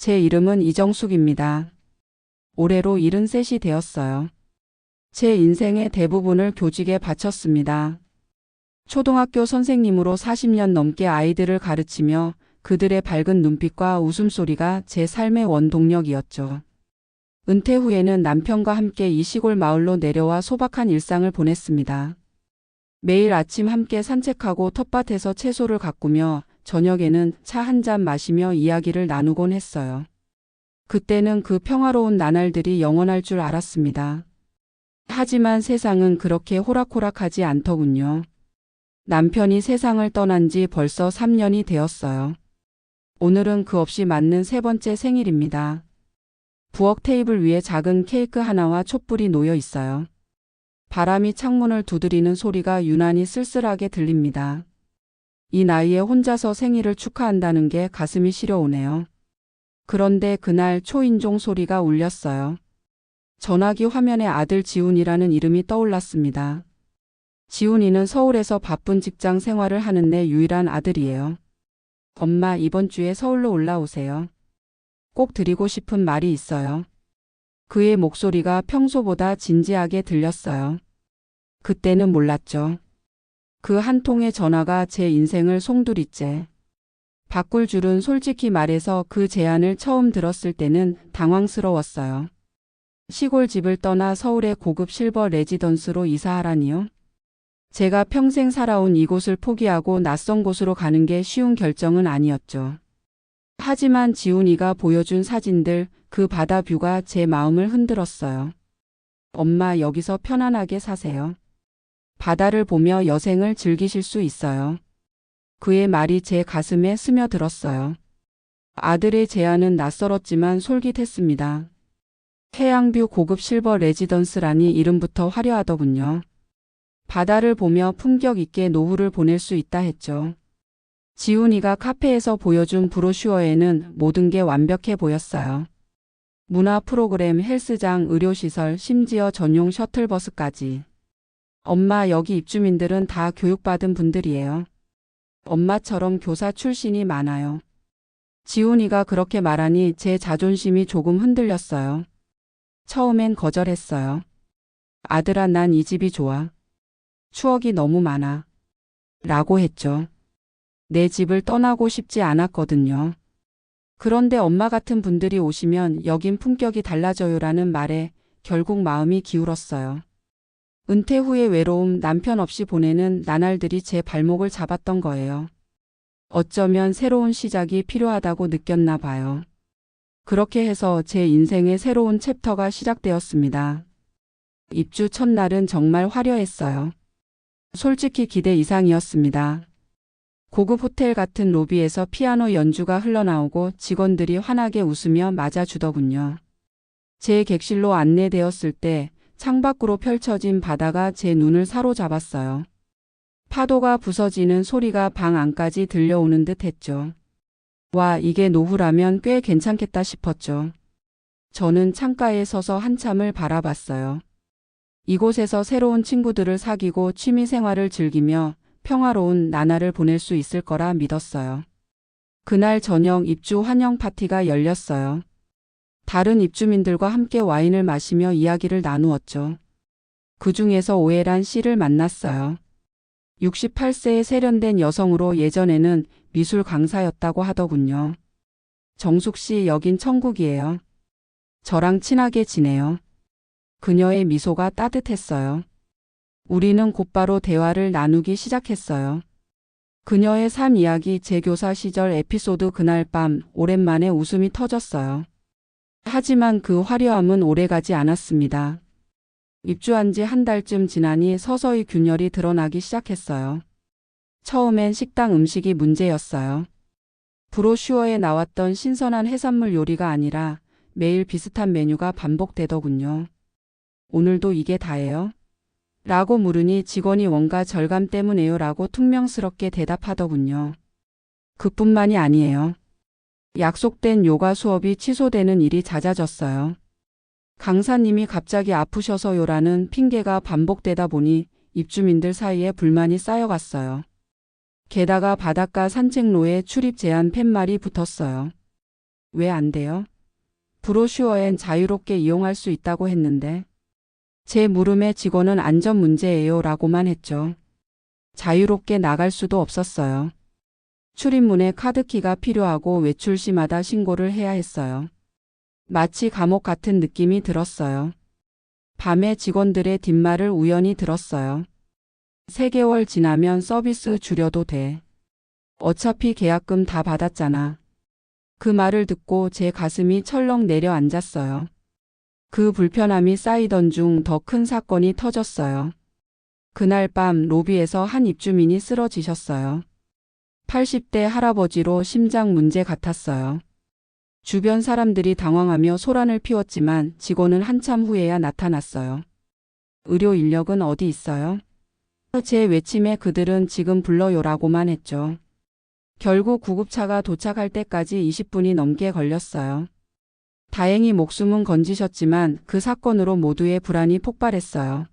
제 이름은 이정숙입니다. 올해로 73이 되었어요. 제 인생의 대부분을 교직에 바쳤습니다. 초등학교 선생님으로 40년 넘게 아이들을 가르치며 그들의 밝은 눈빛과 웃음소리가 제 삶의 원동력이었죠. 은퇴 후에는 남편과 함께 이 시골 마을로 내려와 소박한 일상을 보냈습니다. 매일 아침 함께 산책하고 텃밭에서 채소를 가꾸며 저녁에는 차 한 잔 마시며 이야기를 나누곤 했어요. 그때는 그 평화로운 나날들이 영원할 줄 알았습니다. 하지만 세상은 그렇게 호락호락하지 않더군요. 남편이 세상을 떠난 지 벌써 3년이 되었어요. 오늘은 그 없이 맞는 세 번째 생일입니다. 부엌 테이블 위에 작은 케이크 하나와 촛불이 놓여 있어요. 바람이 창문을 두드리는 소리가 유난히 쓸쓸하게 들립니다. 이 나이에 혼자서 생일을 축하한다는 게 가슴이 시려오네요. 그런데 그날 초인종 소리가 울렸어요. 전화기 화면에 아들 지훈이라는 이름이 떠올랐습니다. 지훈이는 서울에서 바쁜 직장 생활을 하는 내 유일한 아들이에요. 엄마, 이번 주에 서울로 올라오세요. 꼭 드리고 싶은 말이 있어요. 그의 목소리가 평소보다 진지하게 들렸어요. 그때는 몰랐죠. 그 한 통의 전화가 제 인생을 송두리째 바꿀 줄은 솔직히 말해서 그 제안을 처음 들었을 때는 당황스러웠어요. 시골 집을 떠나 서울의 고급 실버 레지던스로 이사하라니요? 제가 평생 살아온 이곳을 포기하고 낯선 곳으로 가는 게 쉬운 결정은 아니었죠. 하지만 지훈이가 보여준 사진들, 그 바다 뷰가 제 마음을 흔들었어요. 엄마, 여기서 편안하게 사세요. 바다를 보며 여생을 즐기실 수 있어요. 그의 말이 제 가슴에 스며들었어요. 아들의 제안은 낯설었지만 솔깃했습니다. 해양뷰 고급 실버 레지던스라니 이름부터 화려하더군요. 바다를 보며 품격 있게 노후를 보낼 수 있다 했죠. 지훈이가 카페에서 보여준 브로슈어에는 모든 게 완벽해 보였어요. 문화 프로그램, 헬스장, 의료시설, 심지어 전용 셔틀버스까지. 엄마, 여기 입주민들은 다 교육받은 분들이에요. 엄마처럼 교사 출신이 많아요. 지훈이가 그렇게 말하니 제 자존심이 조금 흔들렸어요. 처음엔 거절했어요. 아들아, 난 이 집이 좋아. 추억이 너무 많아. 라고 했죠. 내 집을 떠나고 싶지 않았거든요. 그런데 엄마 같은 분들이 오시면 여긴 품격이 달라져요라는 말에 결국 마음이 기울었어요. 은퇴 후의 외로움, 남편 없이 보내는 나날들이 제 발목을 잡았던 거예요. 어쩌면 새로운 시작이 필요하다고 느꼈나 봐요. 그렇게 해서 제 인생의 새로운 챕터가 시작되었습니다. 입주 첫날은 정말 화려했어요. 솔직히 기대 이상이었습니다. 고급 호텔 같은 로비에서 피아노 연주가 흘러나오고 직원들이 환하게 웃으며 맞아주더군요. 제 객실로 안내되었을 때 창밖으로 펼쳐진 바다가 제 눈을 사로잡았어요. 파도가 부서지는 소리가 방 안까지 들려오는 듯 했죠. 와, 이게 노후라면 꽤 괜찮겠다 싶었죠. 저는 창가에 서서 한참을 바라봤어요. 이곳에서 새로운 친구들을 사귀고 취미 생활을 즐기며 평화로운 나날을 보낼 수 있을 거라 믿었어요. 그날 저녁 입주 환영 파티가 열렸어요. 다른 입주민들과 함께 와인을 마시며 이야기를 나누었죠. 그 중에서 오해란 씨를 만났어요. 68세의 세련된 여성으로 예전에는 미술 강사였다고 하더군요. 정숙 씨, 여긴 천국이에요. 저랑 친하게 지내요. 그녀의 미소가 따뜻했어요. 우리는 곧바로 대화를 나누기 시작했어요. 그녀의 삶 이야기, 제 교사 시절 에피소드, 그날 밤 오랜만에 웃음이 터졌어요. 하지만 그 화려함은 오래가지 않았습니다. 입주한 지 한 달쯤 지나니 서서히 균열이 드러나기 시작했어요. 처음엔 식당 음식이 문제였어요. 브로슈어에 나왔던 신선한 해산물 요리가 아니라 매일 비슷한 메뉴가 반복되더군요. 오늘도 이게 다예요? 라고 물으니 직원이 원가 절감 때문에요 라고 퉁명스럽게 대답하더군요. 그뿐만이 아니에요. 약속된 요가 수업이 취소되는 일이 잦아졌어요. 강사님이 갑자기 아프셔서요라는 핑계가 반복되다 보니 입주민들 사이에 불만이 쌓여갔어요. 게다가 바닷가 산책로에 출입 제한 팻말이 붙었어요. 왜 안 돼요? 브로슈어엔 자유롭게 이용할 수 있다고 했는데. 제 물음에 직원은 안전 문제예요 라고만 했죠. 자유롭게 나갈 수도 없었어요. 출입문에 카드키가 필요하고 외출 시마다 신고를 해야 했어요. 마치 감옥 같은 느낌이 들었어요. 밤에 직원들의 뒷말을 우연히 들었어요. 3개월 지나면 서비스 줄여도 돼. 어차피 계약금 다 받았잖아. 그 말을 듣고 제 가슴이 철렁 내려앉았어요. 그 불편함이 쌓이던 중 더 큰 사건이 터졌어요. 그날 밤 로비에서 한 입주민이 쓰러지셨어요. 80대 할아버지로 심장 문제 같았어요. 주변 사람들이 당황하며 소란을 피웠지만 직원은 한참 후에야 나타났어요. 의료 인력은 어디 있어요? 제 외침에 그들은 지금 불러요라고만 했죠. 결국 구급차가 도착할 때까지 20분이 넘게 걸렸어요. 다행히 목숨은 건지셨지만 그 사건으로 모두의 불안이 폭발했어요.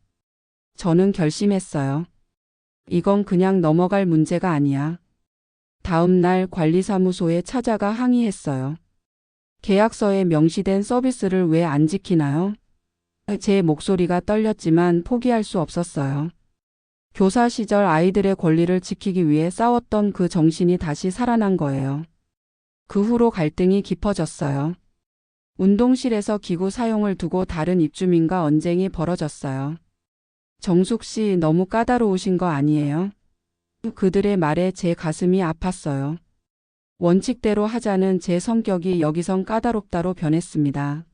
저는 결심했어요. 이건 그냥 넘어갈 문제가 아니야. 다음 날 관리사무소에 찾아가 항의했어요. 계약서에 명시된 서비스를 왜 안 지키나요? 제 목소리가 떨렸지만 포기할 수 없었어요. 교사 시절 아이들의 권리를 지키기 위해 싸웠던 그 정신이 다시 살아난 거예요. 그 후로 갈등이 깊어졌어요. 운동실에서 기구 사용을 두고 다른 입주민과 언쟁이 벌어졌어요. 정숙 씨 너무 까다로우신 거 아니에요? 그들의 말에 제 가슴이 아팠어요. 원칙대로 하자는 제 성격이 여기선 까다롭다로 변했습니다.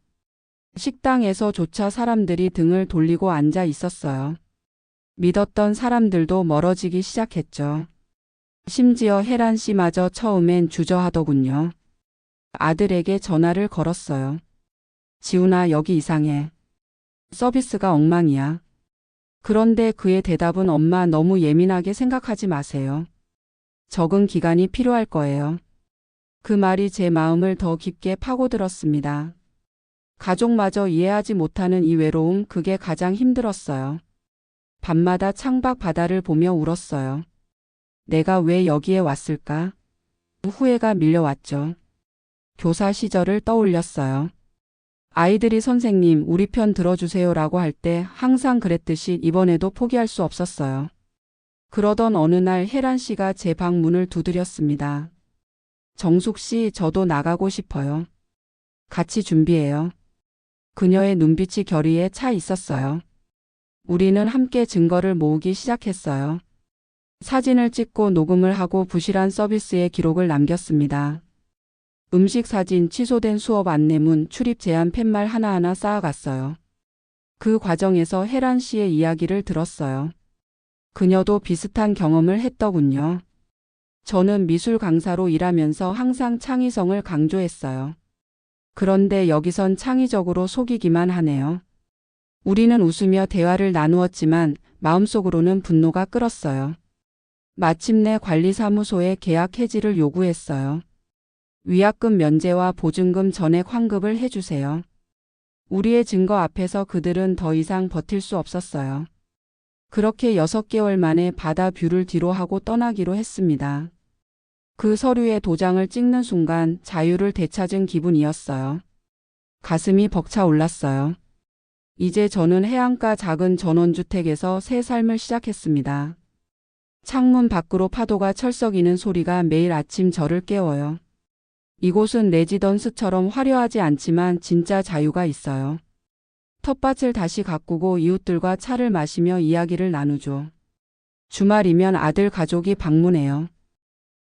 식당에서조차 사람들이 등을 돌리고 앉아 있었어요. 믿었던 사람들도 멀어지기 시작했죠. 심지어 혜란 씨마저 처음엔 주저하더군요. 아들에게 전화를 걸었어요. 지훈아, 여기 이상해. 서비스가 엉망이야. 그런데 그의 대답은 엄마 너무 예민하게 생각하지 마세요. 적응 기간이 필요할 거예요. 그 말이 제 마음을 더 깊게 파고들었습니다. 가족마저 이해하지 못하는 이 외로움, 그게 가장 힘들었어요. 밤마다 창밖 바다를 보며 울었어요. 내가 왜 여기에 왔을까? 후회가 밀려왔죠. 교사 시절을 떠올렸어요. 아이들이 선생님, 우리 편 들어주세요라고 할 때 항상 그랬듯이 이번에도 포기할 수 없었어요. 그러던 어느 날 혜란 씨가 제 방 문을 두드렸습니다. 정숙 씨, 저도 나가고 싶어요. 같이 준비해요. 그녀의 눈빛이 결의에 차 있었어요. 우리는 함께 증거를 모으기 시작했어요. 사진을 찍고 녹음을 하고 부실한 서비스의 기록을 남겼습니다. 음식 사진, 취소된 수업 안내문, 출입 제한 팻말 하나하나 쌓아갔어요. 그 과정에서 혜란 씨의 이야기를 들었어요. 그녀도 비슷한 경험을 했더군요. 저는 미술 강사로 일하면서 항상 창의성을 강조했어요. 그런데 여기선 창의적으로 속이기만 하네요. 우리는 웃으며 대화를 나누었지만 마음속으로는 분노가 끓었어요. 마침내 관리사무소에 계약 해지를 요구했어요. 위약금 면제와 보증금 전액 환급을 해주세요. 우리의 증거 앞에서 그들은 더 이상 버틸 수 없었어요. 그렇게 6개월 만에 바다 뷰를 뒤로 하고 떠나기로 했습니다. 그 서류에 도장을 찍는 순간 자유를 되찾은 기분이었어요. 가슴이 벅차 올랐어요. 이제 저는 해안가 작은 전원주택에서 새 삶을 시작했습니다. 창문 밖으로 파도가 철썩이는 소리가 매일 아침 저를 깨워요. 이곳은 레지던스처럼 화려하지 않지만 진짜 자유가 있어요. 텃밭을 다시 가꾸고 이웃들과 차를 마시며 이야기를 나누죠. 주말이면 아들 가족이 방문해요.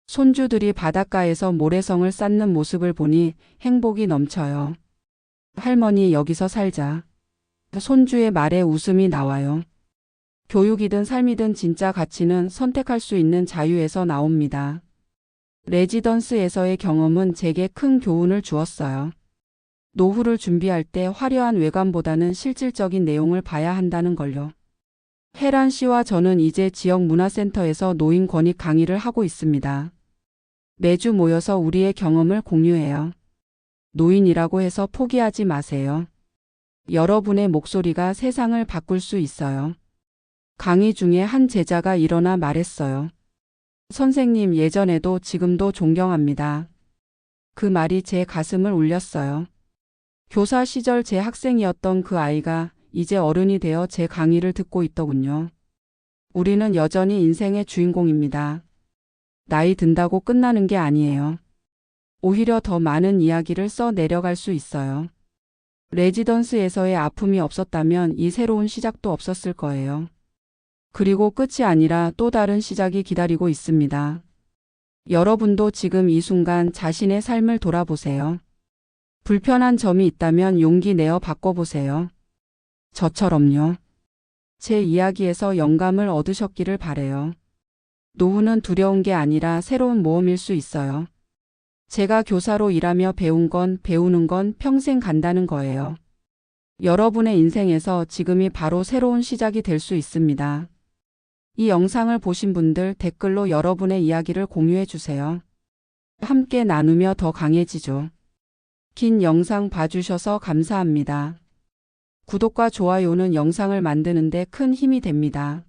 손주들이 바닷가에서 모래성을 쌓는 모습을 보니 행복이 넘쳐요. 할머니, 여기서 살자. 손주의 말에 웃음이 나와요. 교육이든 삶이든 진짜 가치는 선택할 수 있는 자유에서 나옵니다. 레지던스에서의 경험은 제게 큰 교훈을 주었어요. 노후를 준비할 때 화려한 외관보다는 실질적인 내용을 봐야 한다는 걸요. 혜란 씨와 저는 이제 지역 문화센터에서 노인 권익 강의를 하고 있습니다. 매주 모여서 우리의 경험을 공유해요. 노인이라고 해서 포기하지 마세요. 여러분의 목소리가 세상을 바꿀 수 있어요. 강의 중에 한 제자가 일어나 말했어요. 선생님, 예전에도 지금도 존경합니다. 그 말이 제 가슴을 울렸어요. 교사 시절 제 학생이었던 그 아이가 이제 어른이 되어 제 강의를 듣고 있더군요. 우리는 여전히 인생의 주인공입니다. 나이 든다고 끝나는 게 아니에요. 오히려 더 많은 이야기를 써 내려갈 수 있어요. 레지던스에서의 아픔이 없었다면 이 새로운 시작도 없었을 거예요. 그리고 끝이 아니라 또 다른 시작이 기다리고 있습니다. 여러분도 지금 이 순간 자신의 삶을 돌아보세요. 불편한 점이 있다면 용기 내어 바꿔보세요. 저처럼요. 제 이야기에서 영감을 얻으셨기를 바래요. 노후는 두려운 게 아니라 새로운 모험일 수 있어요. 제가 교사로 일하며 배운 건, 배우는 건 평생 간다는 거예요. 여러분의 인생에서 지금이 바로 새로운 시작이 될 수 있습니다. 이 영상을 보신 분들 댓글로 여러분의 이야기를 공유해 주세요. 함께 나누며 더 강해지죠. 긴 영상 봐주셔서 감사합니다. 구독과 좋아요는 영상을 만드는 데 큰 힘이 됩니다.